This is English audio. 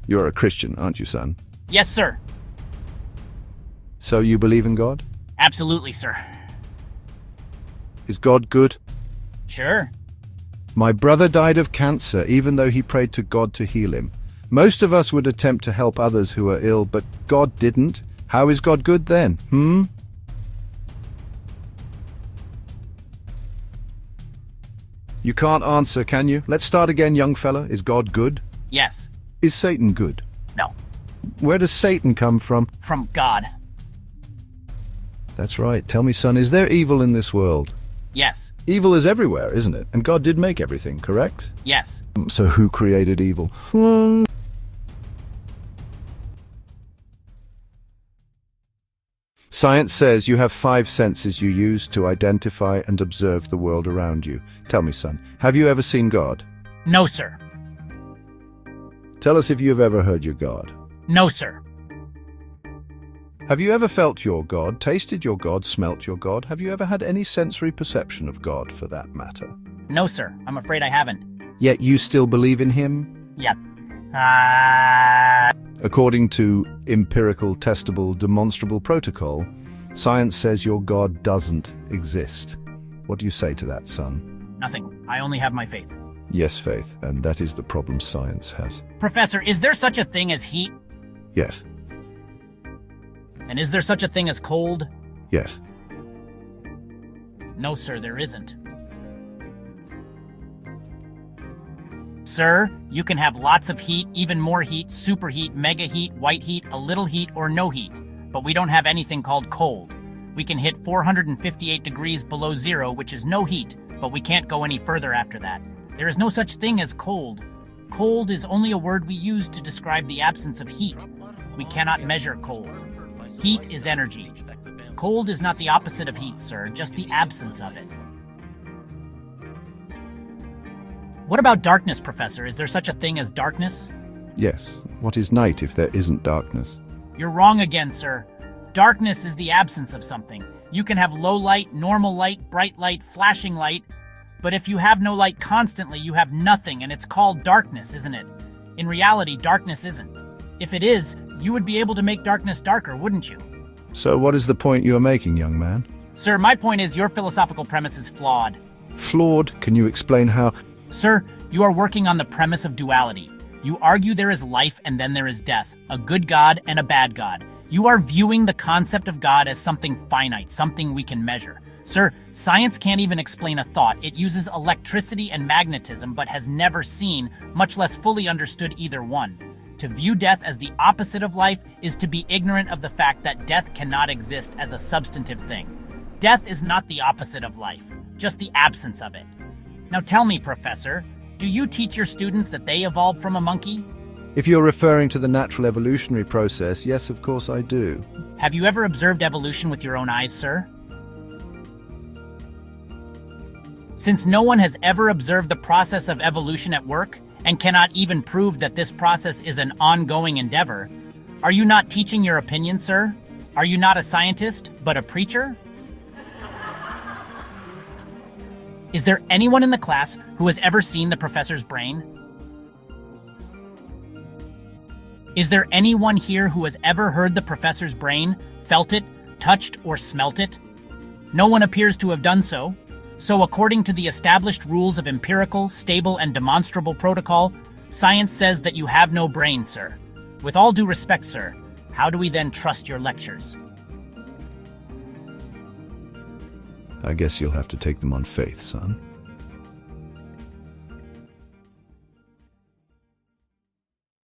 You're a Christian, aren't you, son? Yes, sir. So you believe in God? Absolutely, sir. Is God good? Sure. My brother died of cancer, even though he prayed to God to heal him. Most of us would attempt to help others who are ill, but God didn't. How is God good then? You can't answer, can you? Let's start again, young fella. Is God good? Yes. Is Satan good? No. Where does Satan come from? From God. That's right. Tell me, son, is there evil in this world? Yes. Evil is everywhere, isn't it? And God did make everything, correct? Yes. So who created evil? Science says you have 5 senses you use to identify and observe the world around you. Tell me, son, have you ever seen God? No, sir. Tell us if you've ever heard your God. No, sir. Have you ever felt your God, tasted your God, smelt your God? Have you ever had any sensory perception of God, for that matter? No, sir. I'm afraid I haven't. Yet you still believe in him? Yep. According to empirical, testable, demonstrable protocol, science says your God doesn't exist. What do you say to that, son? Nothing. I only have my faith. Yes, faith, and that is the problem science has. Professor, is there such a thing as heat? Yes. And is there such a thing as cold? Yes. No, sir, there isn't. Sir, you can have lots of heat, even more heat, superheat, mega heat, white heat, a little heat, or no heat. But we don't have anything called cold. We can hit 458 degrees below zero, which is no heat, but we can't go any further after that. There is no such thing as cold. Cold is only a word we use to describe the absence of heat. We cannot measure cold. Heat is energy. Cold is not the opposite of heat, sir, just the absence of it. What about darkness, Professor? Is there such a thing as darkness? Yes. What is night if there isn't darkness? You're wrong again, sir. Darkness is the absence of something. You can have low light, normal light, bright light, flashing light, but if you have no light constantly, you have nothing, and it's called darkness, isn't it? In reality, darkness isn't. If it is, you would be able to make darkness darker, wouldn't you? So what is the point you're making, young man? Sir, my point is your philosophical premise is flawed. Flawed? Can you explain how? Sir, you are working on the premise of duality. You argue there is life and then there is death, a good God and a bad God. You are viewing the concept of God as something finite, something we can measure. Sir, science can't even explain a thought. It uses electricity and magnetism, but has never seen, much less fully understood either one. To view death as the opposite of life is to be ignorant of the fact that death cannot exist as a substantive thing. Death is not the opposite of life, just the absence of it. Now tell me, Professor, do you teach your students that they evolved from a monkey? If you're referring to the natural evolutionary process, yes, of course I do. Have you ever observed evolution with your own eyes, sir? Since no one has ever observed the process of evolution at work, and cannot even prove that this process is an ongoing endeavor, are you not teaching your opinion, sir? Are you not a scientist, but a preacher? Is there anyone in the class who has ever seen the professor's brain? Is there anyone here who has ever heard the professor's brain, felt it, touched, or smelt it? No one appears to have done so. So according to the established rules of empirical, stable, and demonstrable protocol, science says that you have no brain, sir. With all due respect, sir, how do we then trust your lectures? I guess you'll have to take them on faith, son.